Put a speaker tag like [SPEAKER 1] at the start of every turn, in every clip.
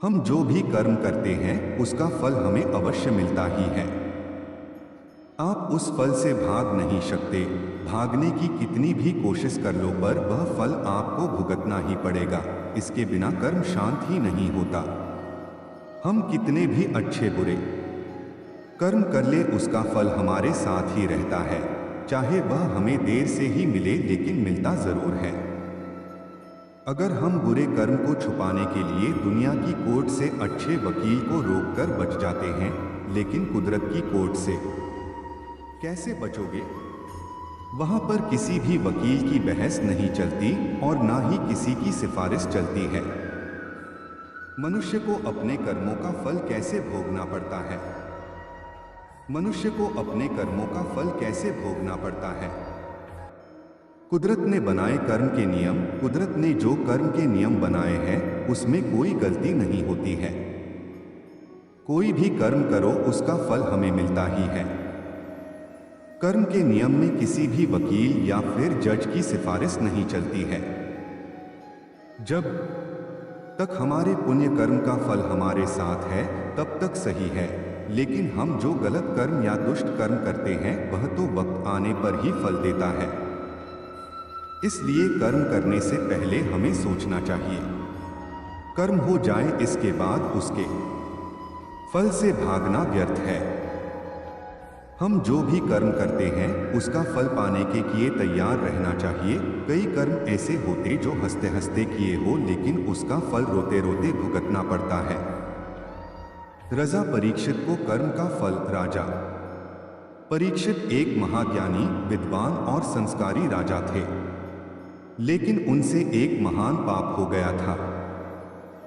[SPEAKER 1] हम जो भी कर्म करते हैं उसका फल हमें अवश्य मिलता ही है। आप उस फल से भाग नहीं सकते। भागने की कितनी भी कोशिश कर लो पर वह फल आपको भुगतना ही पड़ेगा। इसके बिना कर्म शांत ही नहीं होता। हम कितने भी अच्छे बुरे कर्म कर ले उसका फल हमारे साथ ही रहता है। चाहे वह हमें देर से ही मिले लेकिन मिलता जरूर है। अगर हम बुरे कर्म को छुपाने के लिए दुनिया की कोर्ट से अच्छे वकील को रोककर बच जाते हैं, लेकिन कुदरत की कोर्ट से कैसे बचोगे? वहां पर किसी भी वकील की बहस नहीं चलती और ना ही किसी की सिफारिश चलती है। मनुष्य को अपने कर्मों का फल कैसे भोगना पड़ता है? मनुष्य को अपने कर्मों का फल कैसे भोगना पड़ता है? कुदरत ने बनाए कर्म के नियम, कुदरत ने जो कर्म के नियम बनाए हैं उसमें कोई गलती नहीं होती है। कोई भी कर्म करो उसका फल हमें मिलता ही है। कर्म के नियम में किसी भी वकील या फिर जज की सिफारिश नहीं चलती है। जब तक हमारे पुण्य कर्म का फल हमारे साथ है तब तक सही है, लेकिन हम जो गलत कर्म या दुष्ट कर्म करते हैं वह तो वक्त आने पर ही फल देता है। इसलिए कर्म करने से पहले हमें सोचना चाहिए। कर्म हो जाए इसके बाद उसके फल से भागना व्यर्थ है। हम जो भी कर्म करते हैं उसका फल पाने के लिए तैयार रहना चाहिए। कई कर्म ऐसे होते जो हंसते हंसते किए हो लेकिन उसका फल रोते रोते भुगतना पड़ता है। राजा परीक्षित को कर्म का फल। राजा परीक्षित एक महाज्ञानी, विद्वान और संस्कारी राजा थे, लेकिन उनसे एक महान पाप हो गया था।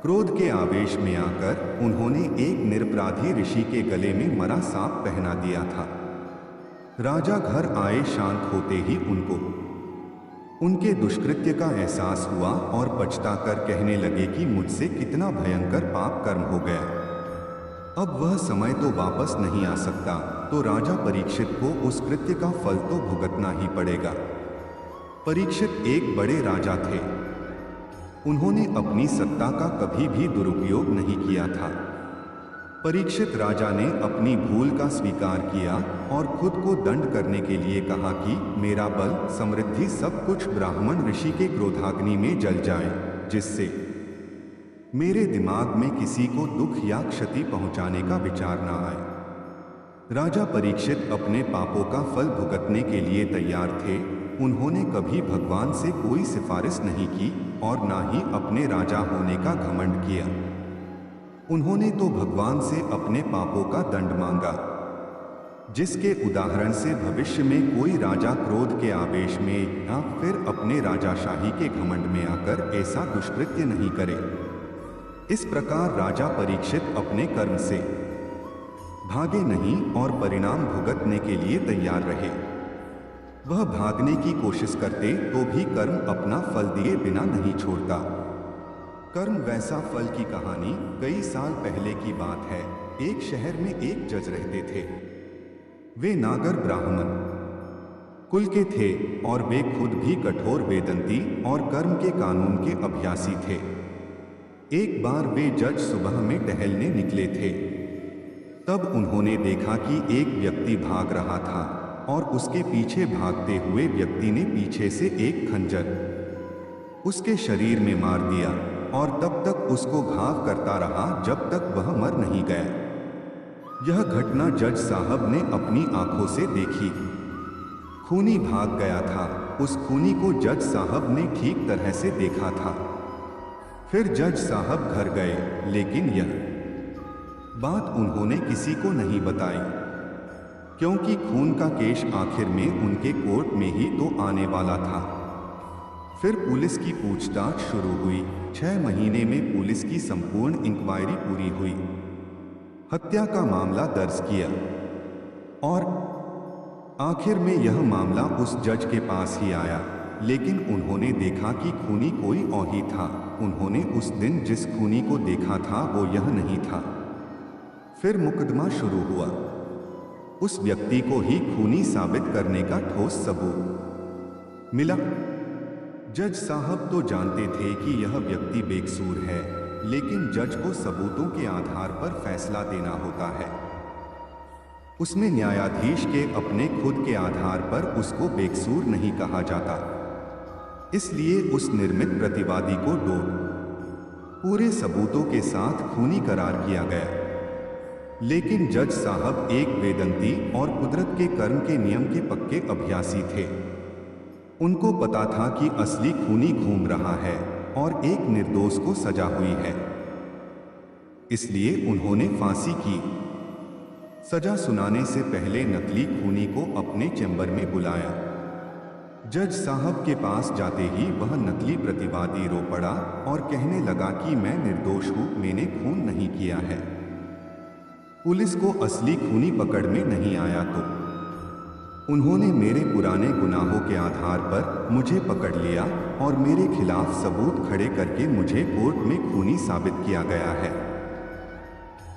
[SPEAKER 1] क्रोध के आवेश में आकर उन्होंने एक निरपराधी ऋषि के गले में मरा सांप पहना दिया था। राजा घर आए शांत होते ही उनको उनके दुष्कृत्य का एहसास हुआ और पछताकर कहने लगे कि मुझसे कितना भयंकर पाप कर्म हो गया। अब वह समय तो वापस नहीं आ सकता, तो राजा परीक्षित को उस कृत्य का फल तो भुगतना ही पड़ेगा। परीक्षित एक बड़े राजा थे। उन्होंने अपनी सत्ता का कभी भी दुरुपयोग नहीं किया था। परीक्षित राजा ने अपनी भूल का स्वीकार किया और खुद को दंड करने के लिए कहा कि मेरा बल, समृद्धि सब कुछ ब्राह्मण ऋषि के क्रोधाग्नि में जल जाए, जिससे मेरे दिमाग में किसी को दुख या क्षति पहुंचाने का विचार ना आए। राजा परीक्षित अपने पापों का फल भुगतने के लिए तैयार थे। उन्होंने कभी भगवान से कोई सिफारिश नहीं की और ना ही अपने राजा होने का घमंड किया। उन्होंने तो भगवान से अपने पापों का दंड मांगा, जिसके उदाहरण से भविष्य में कोई राजा क्रोध के आवेश में या फिर अपने राजाशाही के घमंड में आकर ऐसा दुष्कृत्य नहीं करे। इस प्रकार राजा परीक्षित अपने कर्म से भागे नहीं और परिणाम भुगतने के लिए तैयार रहे। वह भागने की कोशिश करते तो भी कर्म अपना फल दिए बिना नहीं छोड़ता। कर्म वैसा फल की कहानी कई साल पहले की बात है। एक शहर में एक जज रहते थे। वे नागर ब्राह्मण कुल के थे और वे खुद भी कठोर वेदंती और कर्म के कानून के अभ्यासी थे। एक बार वे जज सुबह में टहलने निकले थे। तब उन्होंने देखा कि एक व्यक्ति भाग रहा था और उसके पीछे भागते हुए व्यक्ति ने पीछे से एक खंजर उसके शरीर में मार दिया और तब तक उसको घाव करता रहा जब तक वह मर नहीं गया। यह घटना जज साहब ने अपनी आंखों से देखी। खूनी भाग गया था। उस खूनी को जज साहब ने ठीक तरह से देखा था। फिर जज साहब घर गए, लेकिन यह बात उन्होंने किसी को नहीं बताई, क्योंकि खून का केस आखिर में उनके कोर्ट में ही तो आने वाला था। फिर पुलिस की पूछताछ शुरू हुई। 6 महीने में पुलिस की संपूर्ण इंक्वायरी पूरी हुई। हत्या का मामला दर्ज किया और आखिर में यह मामला उस जज के पास ही आया, लेकिन उन्होंने देखा कि खूनी कोई और ही था। उन्होंने उस दिन जिस खूनी को देखा था वो यह नहीं था। फिर मुकदमा शुरू हुआ। उस व्यक्ति को ही खूनी साबित करने का ठोस सबूत मिला। जज साहब तो जानते थे कि यह व्यक्ति बेकसूर है, लेकिन जज को सबूतों के आधार पर फैसला देना होता है। उसमें न्यायाधीश के अपने खुद के आधार पर उसको बेकसूर नहीं कहा जाता। इसलिए उस निर्मित प्रतिवादी को पूरे सबूतों के साथ खूनी करार किया गया। लेकिन जज साहब एक वेदंती और कुदरत के कर्म के नियम के पक्के अभ्यासी थे। उनको पता था कि असली खूनी घूम रहा है और एक निर्दोष को सजा हुई है। इसलिए उन्होंने फांसी की। सजा सुनाने से पहले नकली खूनी को अपने चैम्बर में बुलाया। जज साहब के पास जाते ही वह नकली प्रतिवादी रो पड़ा और कहने लगा कि मैं निर्दोष हूं, मैंने खून नहीं किया है। पुलिस को असली खूनी पकड़ में नहीं आया तो उन्होंने मेरे पुराने गुनाहों के आधार पर मुझे पकड़ लिया और मेरे खिलाफ सबूत खड़े करके मुझे कोर्ट में खूनी साबित किया गया है।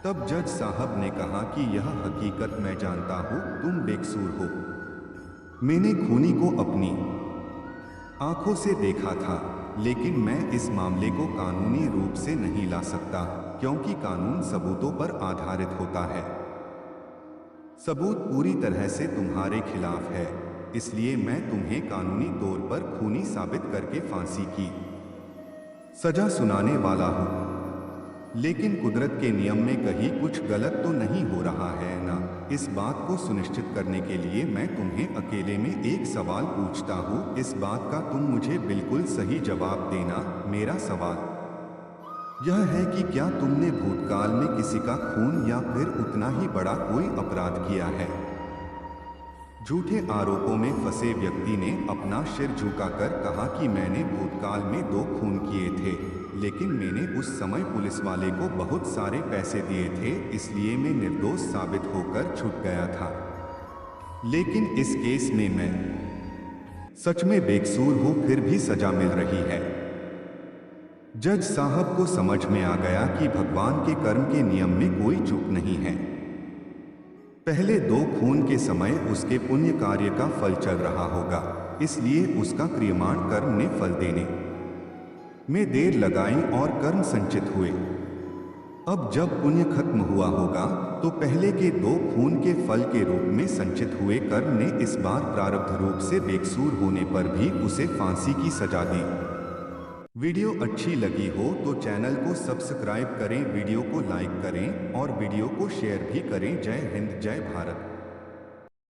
[SPEAKER 1] तब जज साहब ने कहा कि यह हकीकत मैं जानता हूं, तुम बेकसूर हो। मैंने खूनी को अपनी आंखों से देखा था, लेकिन मैं इस मामले को कानूनी रूप से नहीं ला सकता क्योंकि कानून सबूतों पर आधारित होता है। सबूत पूरी तरह से तुम्हारे खिलाफ है, इसलिए मैं तुम्हें कानूनी तौर पर खूनी साबित करके फांसी की सजा सुनाने वाला हूं। लेकिन कुदरत के नियम में कहीं कुछ गलत तो नहीं हो रहा है ना? इस बात को सुनिश्चित करने के लिए मैं तुम्हें अकेले में एक सवाल पूछता हूं। इस बात का तुम मुझे बिल्कुल सही जवाब देना। मेरा सवाल यह है कि क्या तुमने भूतकाल में किसी का खून या फिर उतना ही बड़ा कोई अपराध किया है? झूठे आरोपों में फंसे व्यक्ति ने अपना सिर झुकाकर कहा कि मैंने भूतकाल में 2 खून किए थे, लेकिन मैंने उस समय पुलिस वाले को बहुत सारे पैसे दिए थे, इसलिए मैं निर्दोष साबित होकर छूट गया था। लेकिन इस केस में मैं सच में बेकसूर हूं, फिर भी सजा मिल रही है। जज साहब को समझ में आ गया कि भगवान के कर्म के नियम में कोई चूक नहीं है। पहले 2 खून के समय उसके पुण्य कार्य का फल चल रहा होगा, इसलिए उसका क्रियमाण कर्म ने फल देने में देर लगाई और कर्म संचित हुए। अब जब पुण्य खत्म हुआ होगा तो पहले के 2 खून के फल के रूप में संचित हुए कर्म ने इस बार प्रारब्ध रूप से बेकसूर होने पर भी उसे फांसी की सजा दी। वीडियो अच्छी लगी हो तो चैनल को सब्सक्राइब करें, वीडियो को लाइक करें और वीडियो को शेयर भी करें। जय हिंद, जय भारत।